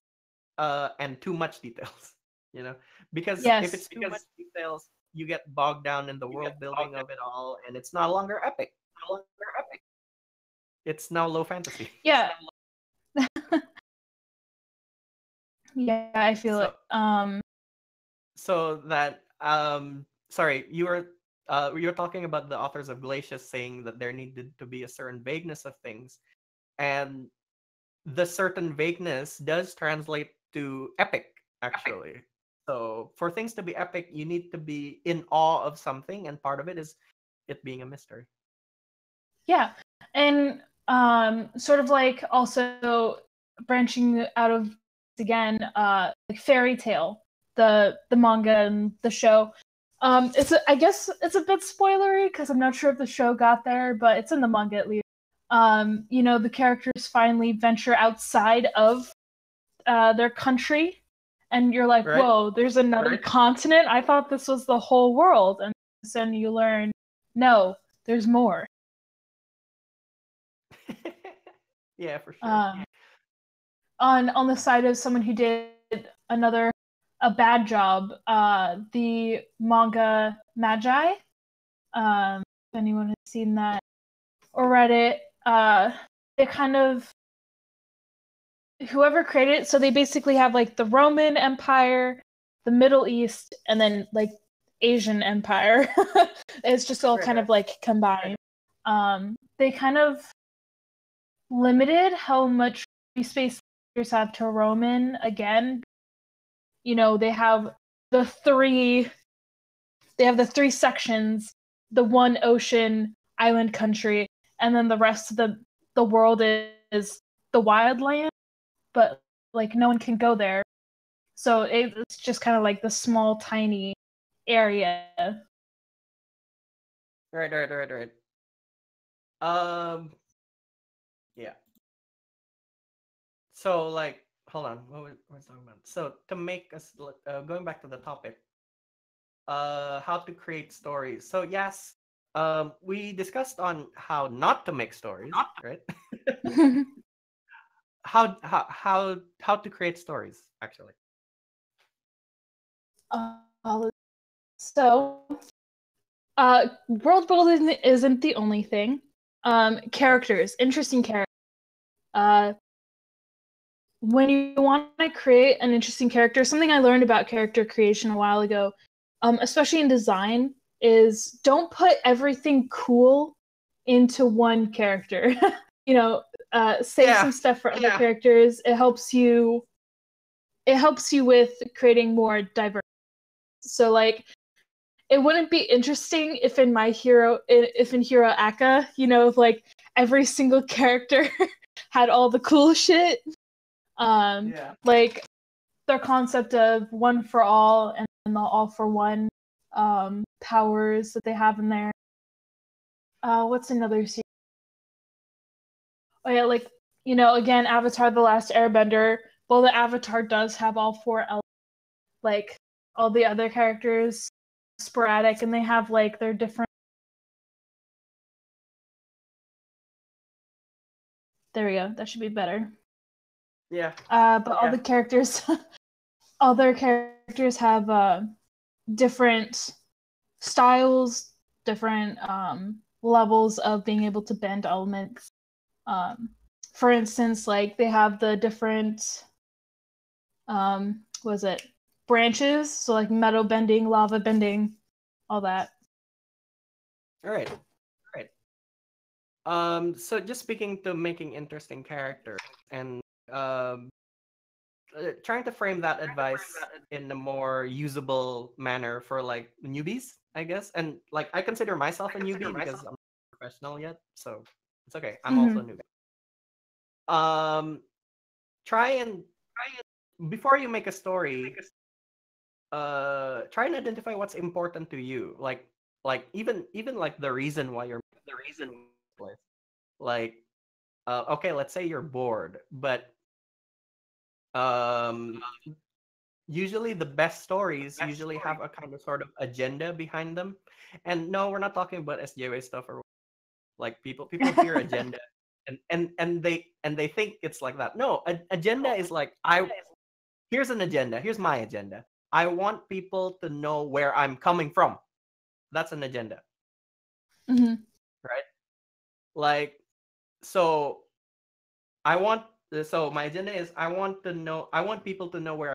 and too much details. You know, because if it's too much details, you get bogged down in the world building of it all, and it's no longer epic. It's now low fantasy. Yeah. Yeah, I feel it. So that sorry, you were talking about the authors of Glacius saying that there needed to be a certain vagueness of things, and the certain vagueness does translate to epic, actually. So for things to be epic, you need to be in awe of something, and part of it is it being a mystery. Yeah, and sort of like also branching out of again, like Fairy Tale, the manga and the show. I guess it's a bit spoilery because I'm not sure if the show got there, but it's in the manga at least. You know, the characters finally venture outside of their country, and you're like, whoa, there's another continent? I thought this was the whole world. And then you learn, no, there's more. Yeah, for sure. On the side of someone who did a bad job, the manga Magi. If anyone has seen that or read it, they kind of whoever created it. So they basically have like the Roman Empire, the Middle East, and then like Asian Empire. It's just all kind of like combined. They kind of limited how much free space have to Roman again. You know, they have the three sections, the one ocean island country, and then the rest of the world is the wildland, but like no one can go there. So it's just kind of like the small tiny area. Right. Yeah. So like, hold on, what was talking about? So to make us going back to the topic, how to create stories. So yes, we discussed on how not to make stories, right? how to create stories, actually. So world building isn't the only thing. Characters, interesting characters. when you want to create an interesting character, something I learned about character creation a while ago, especially in design, is don't put everything cool into one character. Save some stuff for other characters. It helps you with creating more diversity. So like, it wouldn't be interesting if in Hero Aka, like every single character had all the cool shit. Like their concept of one for all and the all for one powers that they have in there. What's another series? Oh yeah, like, again, Avatar: The Last Airbender. Well, the Avatar does have all four elements. Like all the other characters, sporadic, and they have like their different. There we go. That should be better. Yeah. But all the characters, all their characters have different styles, different levels of being able to bend elements. For instance, like they have the different branches, so like metal bending, lava bending, all that. All right. So just speaking to making interesting characters and trying to frame that advice in a more usable manner for like newbies, I guess. And like I consider myself a newbie because I'm not professional yet, so it's okay. I'm also a newbie. Try and before you make a story, try and identify what's important to you. Like even like the reason why you're like okay, let's say you're bored, but usually the best stories usually have a kind of sort of agenda behind them. And no, we're not talking about SJW stuff or like people hear agenda and they think it's like that. No, agenda is like here's an agenda. Here's my agenda. I want people to know where I'm coming from. That's an agenda. Mm-hmm. Right? Like, so my agenda is I want people to know where.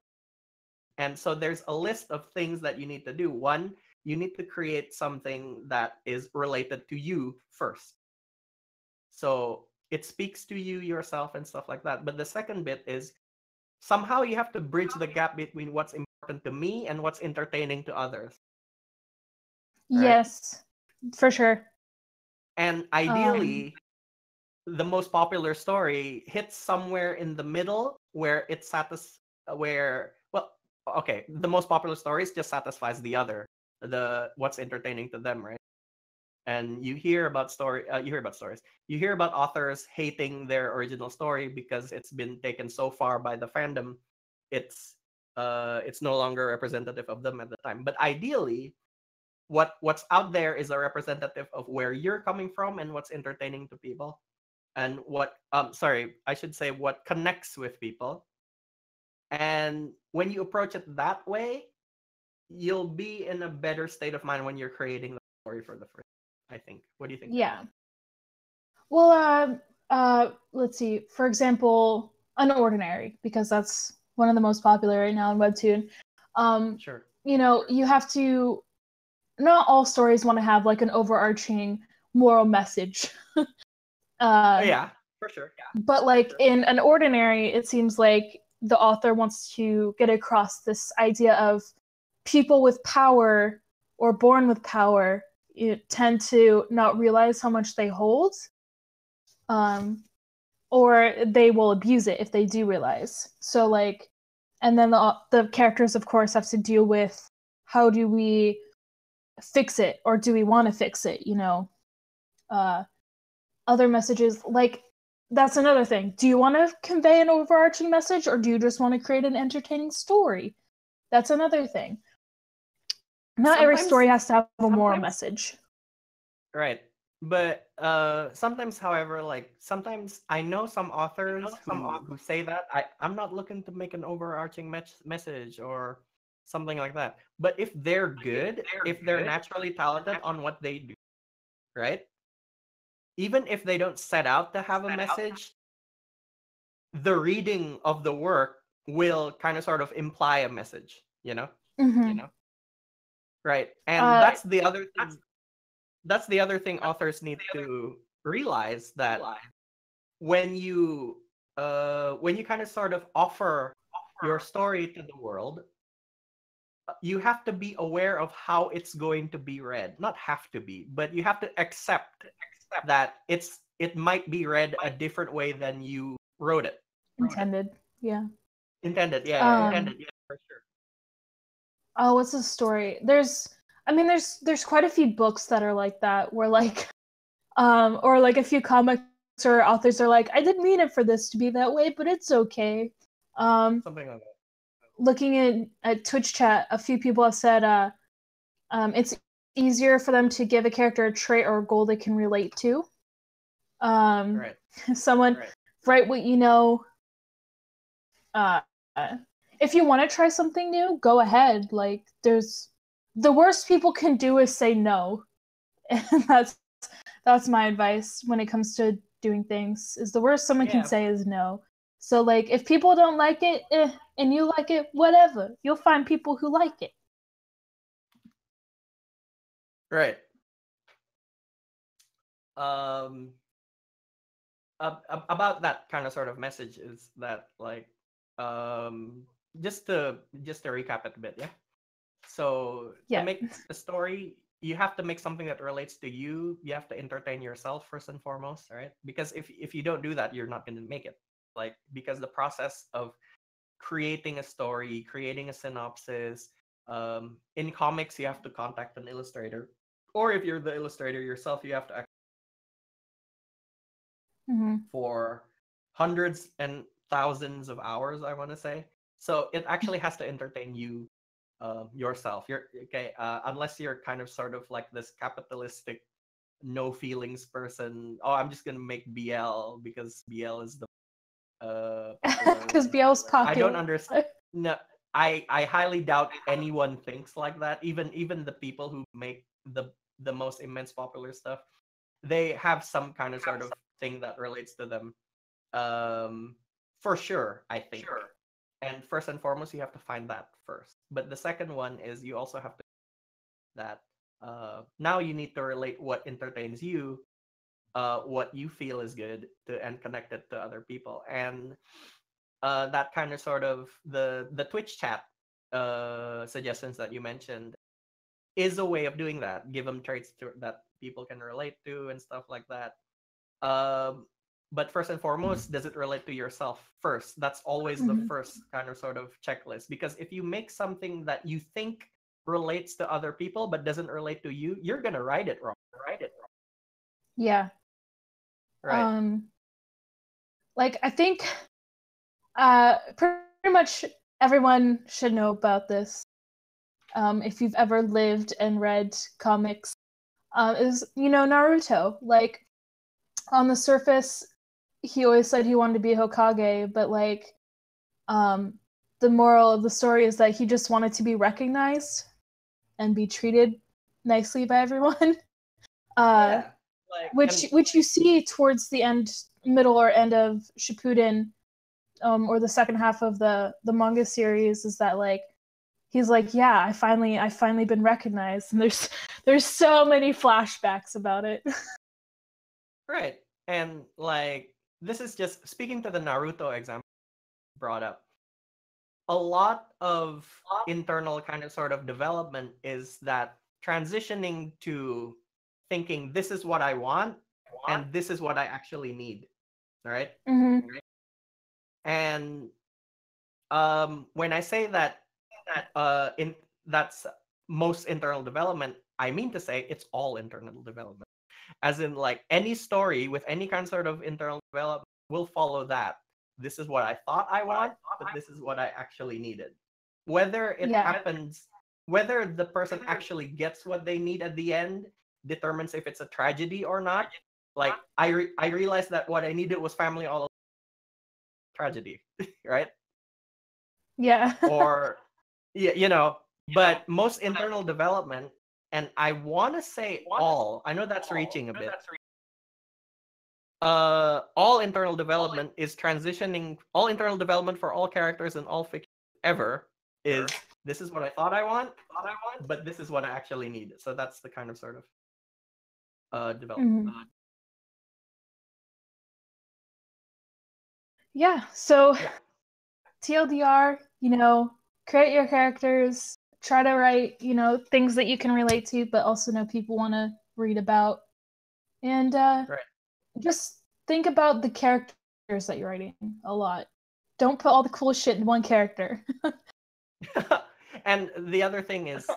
And so there's a list of things that you need to do. One, you need to create something that is related to you first. So it speaks to you yourself and stuff like that. But the second bit is somehow you have to bridge the gap between what's important to me and what's entertaining to others. Right? Yes, for sure. And ideally, the most popular story hits somewhere in the middle where it the most popular stories just satisfies the other, what's entertaining to them, right? And you hear about stories. You hear about authors hating their original story because it's been taken so far by the fandom. It's no longer representative of them at the time. But ideally, what's out there is a representative of where you're coming from and what's entertaining to people, and what connects with people. And when you approach it that way, you'll be in a better state of mind when you're creating the story for the first time, I think. What do you think? Yeah. Well, let's see. For example, Unordinary, because that's one of the most popular right now in Webtoon. Sure. You have to. Not all stories want to have like an overarching moral message. Yeah, for sure. Yeah. But like in Unordinary, it seems like the author wants to get across this idea of people with power or born with power tend to not realize how much they hold, or they will abuse it if they do realize. So like, and then the characters, of course, have to deal with how do we fix it, or do we want to fix it? Other messages, like, that's another thing. Do you want to convey an overarching message, or do you just want to create an entertaining story? That's another thing. Not every story has to have a moral message. Right. But sometimes, however, like sometimes I know some authors who say that I'm not looking to make an overarching message or something like that. But if they're good, if they're naturally talented on what they do, right? Even if they don't set out to have a message, the reading of the work will kind of sort of imply a message, you know? Mm-hmm. Right. And Uh, that's the other thing authors need to realize, that when you kind of sort of offer your story to the world, you have to be aware of how it's going to be read. Not have to be, but you have to accept that it might be read a different way than you wrote it. intended. Yeah. Intended. Yeah, Um. intended. Yeah, for sure. Oh, what's the story? I mean, there's quite a few books that are like that, where like, or like a few comics or authors are like, I didn't mean it for this to be that way, but it's okay. Something like that. Looking at Twitch chat, a few people have said, it's easier for them to give a character a trait or a goal they can relate to. Right. Someone write what you know. Uh, if you want to try something new, go ahead. Like, there's the worst people can do is say no, and that's my advice when it comes to doing things. Is the worst someone can say is no. So like, if people don't like it, and you like it, whatever. You'll find people who like it. Right. Um, about that kind of sort of message is that, like, um, just to recap it a bit, yeah. So to Yeah. make a story, you have to make something that relates to you. You have to entertain yourself first and foremost, right? Because if you don't do that, you're not going to make it. Like, because the process of creating a story, creating a synopsis, in comics, you have to contact an illustrator, or if you're the illustrator yourself, you have to Mm-hmm. for hundreds and thousands of hours, I want to say. So it actually has to entertain you, yourself. You're okay, unless you're kind of sort of like this capitalistic, no feelings person. Oh, I'm just gonna make BL because BL is the popular Because one. BL's I don't popular. understand. No, I highly doubt anyone thinks like that. Even the people who make the most immense popular stuff, they have some kind of sort of thing that relates to them, for sure, I think. And first and foremost, you have to find that first. But the second one is, you also have to that now you need to relate what entertains you, what you feel is good to, and connect it to other people. And that kind of sort of the Twitch chat suggestions that you mentioned is a way of doing that. Give them traits that people can relate to and stuff like that. Um, but first and foremost, does it relate to yourself first? That's always the Mm-hmm. first kind of sort of checklist. Because if you make something that you think relates to other people but doesn't relate to you, you're gonna write it wrong. Yeah. Right. Like, I think pretty much everyone should know about this. If you've ever lived and read comics, is, Naruto. Like, on the surface, he always said he wanted to be Hokage, but like, the moral of the story is that he just wanted to be recognized and be treated nicely by everyone. Yeah. Like, Which you see towards the middle or end of Shippuden, or the second half of the manga series, is that like, he's like, yeah, I finally been recognized, and there's so many flashbacks about it. right. And like, this is just speaking to the Naruto example brought up. A lot of internal kind of sort of development is that transitioning to thinking, this is what I want and this is what I actually need. All right. Mm-hmm. And when I say that, in that's most internal development, I mean to say it's all internal development. As in, like, any story with any kind sort of internal development will follow that. This is what I thought I want, but this is what I actually needed. Whether it Yeah. happens, whether the person actually gets what they need at the end determines if it's a tragedy or not. Like, I realized that what I needed was family all along. Tragedy, right? Yeah. Or yeah, but most internal development, and I want to say all, I know that's reaching a bit, all internal development is transitioning. All internal development for all characters in all fiction ever is this is what I thought I want, but this is what I actually need. So that's the kind of sort of development. Mhm. Yeah. So TLDR, create your characters, try to write, things that you can relate to, but also know people want to read about. And just think about the characters that you're writing a lot. Don't put all the cool shit in one character. And the other thing is,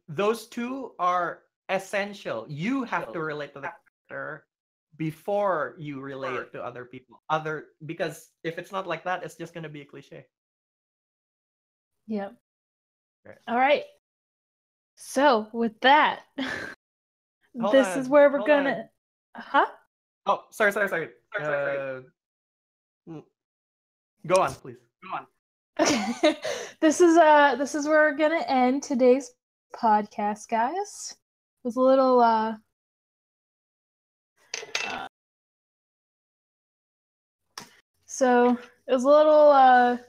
those two are essential. You have to relate to the character before you relate to other people. Because if it's not like that, it's just gonna be a cliche. Yep. All right. So with that, this is where we're gonna. Huh? Oh, sorry. Go on, please. Go on. Okay. This is where we're gonna end today's podcast, guys. It was a little so it was a little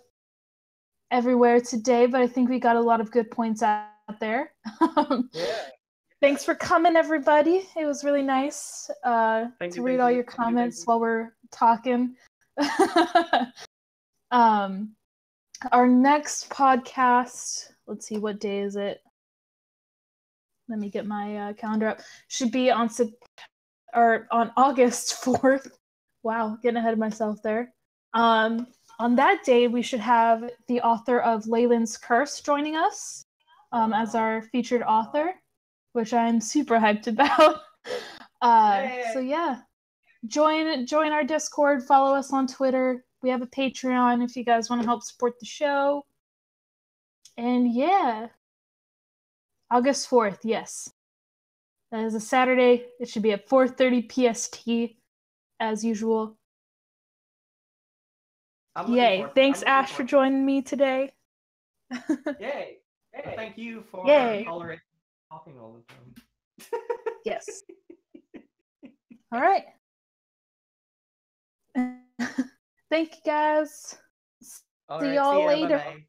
everywhere today, but I think we got a lot of good points out there. Thanks for coming, everybody. It was really nice to read all your comments while we're talking. Our next podcast, let's see, what day is it? Let me get my calendar up. Should be on August 4th. Wow, getting ahead of myself there. On that day, we should have the author of Leyland's Curse joining us as our featured author, which I'm super hyped about. So yeah, join our Discord, follow us on Twitter. We have a Patreon if you guys want to help support the show. And yeah, August 4th, yes. That is a Saturday. It should be at 4:30 PST, as usual. Yay. Thanks, Ash, for joining me today. Yay. Thank you for tolerating talking all the time. Yes. All right. Thank you, guys. See y'all later. Bye-bye.